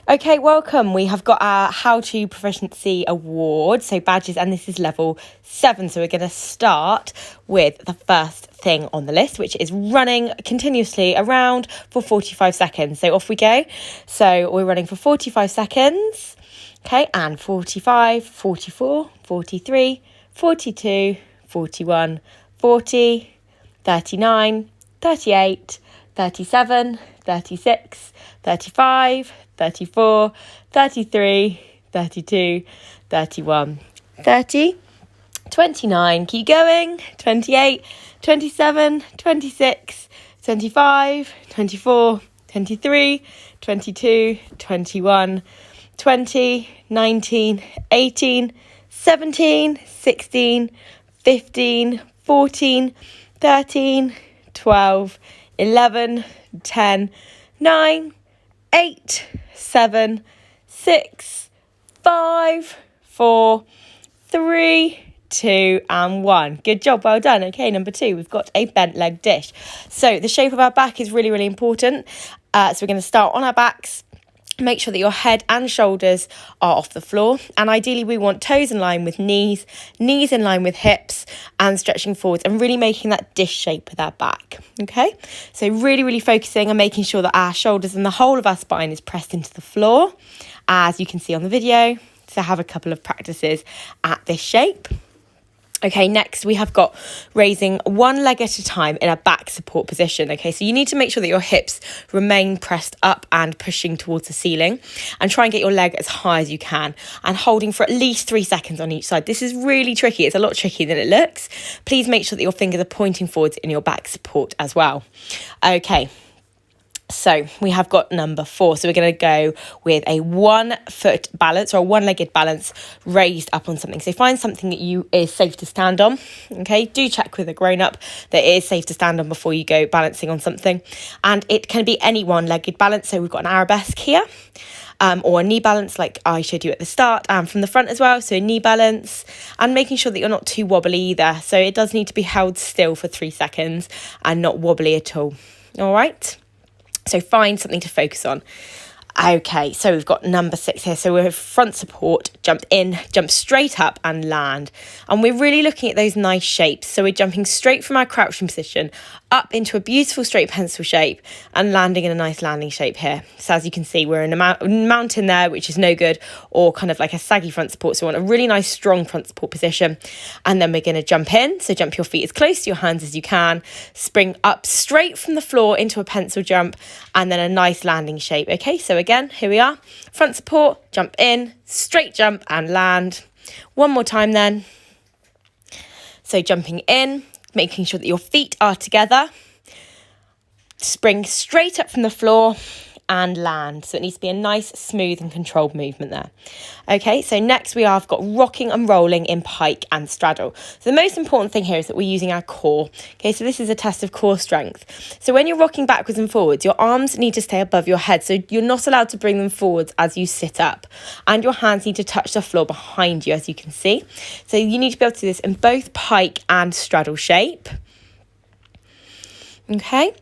Okay, welcome. We have got our How To Proficiency Award, so badges, and this is level 7. So we're going to start with the first thing on the list, which is running continuously around for 45 seconds. So off we go. So we're running for 45 seconds. Okay, and 45, 44, 43, 42, 41, 40, 39, 38, 37, 36, 35, 34, 33, 32, 31, 30, 29, keep going, 28, 27, 26, 25, 24, 23, 22, 21, 20, 19, 18, 17, 16, 15, 14, 13, 12, 11, 10, 9, 8, 7, 6, 5, 4, 3, 2 and 1. Good job, well done. Okay, number 2, we've got a bent leg dish. So the shape of our back is really, really important. So we're going to start on our backs. Make sure that your head and shoulders are off the floor, and ideally we want toes in line with knees, knees in line with hips, and stretching forwards and really making that dish shape with our back. Okay, so really focusing on making sure that our shoulders and the whole of our spine is pressed into the floor, as you can see on the video. So have a couple of practices at this shape. Okay, next we have got raising one leg at a time in a back support position. Okay, so you need to make sure that your hips remain pressed up and pushing towards the ceiling, and try and get your leg as high as you can and holding for at least 3 seconds on each side. This is really tricky. It's a lot trickier than it looks. Please make sure that your fingers are pointing forwards in your back support as well. Okay. So we have got number 4. So we're going to go with a 1 foot balance, or a one-legged balance raised up on something. So find something that is safe to stand on. Okay, do check with a grown-up that it is safe to stand on before you go balancing on something. And it can be any one-legged balance. So we've got an arabesque here. Or a knee balance like I showed you at the start, and from the front as well. So a knee balance, and making sure that you're not too wobbly either. So it does need to be held still for 3 seconds and not wobbly at all. All right. So find something to focus on. Okay, so we've got number 6 here. So we're front support, jump in, jump straight up and land. And we're really looking at those nice shapes. So we're jumping straight from our crouching position up into a beautiful straight pencil shape and landing in a nice landing shape here. So as you can see, we're in a mountain there, which is no good, or kind of like a saggy front support. So we want a really nice strong front support position. And then we're going to jump in. So jump your feet as close to your hands as you can. Spring up straight from the floor into a pencil jump, and then a nice landing shape. Okay, so again, here we are. Front support, jump in, straight jump and land. One more time then. So jumping in, making sure that your feet are together. Spring straight up from the floor and land. So it needs to be a nice, smooth and controlled movement there. Okay, so next we have got rocking and rolling in pike and straddle. So the most important thing here is that we're using our core. Okay, so this is a test of core strength. So when you're rocking backwards and forwards, your arms need to stay above your head. So you're not allowed to bring them forwards as you sit up. And your hands need to touch the floor behind you, as you can see. So you need to be able to do this in both pike and straddle shape. Okay,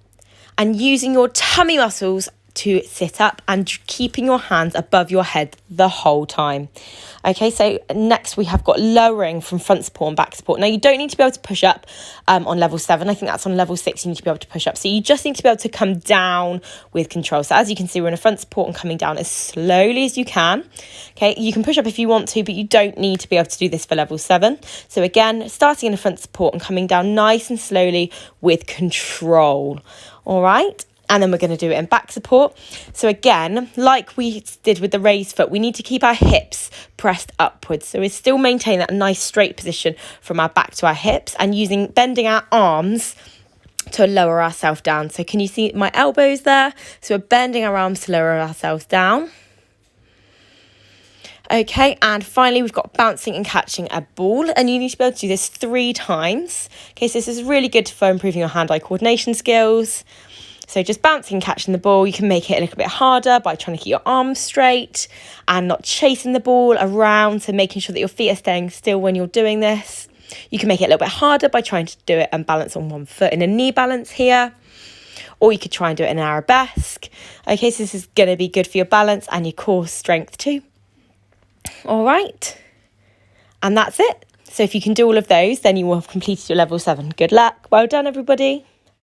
and using your tummy muscles to sit up and keeping your hands above your head the whole time. Okay, so next we have got lowering from front support and back support. Now you don't need to be able to push up on level 7. I think that's on level 6 you need to be able to push up. So you just need to be able to come down with control. So as you can see, we're in a front support and coming down as slowly as you can. Okay, you can push up if you want to, but you don't need to be able to do this for level 7. So again, starting in a front support and coming down nice and slowly with control. All right. And then we're going to do it in back support. So again, like we did with the raised foot, we need to keep our hips pressed upwards. So we still maintain that nice straight position from our back to our hips, and bending our arms to lower ourselves down. So can you see my elbows there? So we're bending our arms to lower ourselves down. Okay, and finally we've got bouncing and catching a ball, and you need to be able to do this 3 times. Okay, so this is really good for improving your hand-eye coordination skills. So just bouncing and catching the ball, you can make it a little bit harder by trying to keep your arms straight and not chasing the ball around. So making sure that your feet are staying still when you're doing this. You can make it a little bit harder by trying to do it and balance on one foot in a knee balance here. or you could try and do it in an arabesque. Okay, so this is going to be good for your balance and your core strength too. All right, and that's it. So if you can do all of those, then you will have completed your level 7. Good luck. Well done, everybody.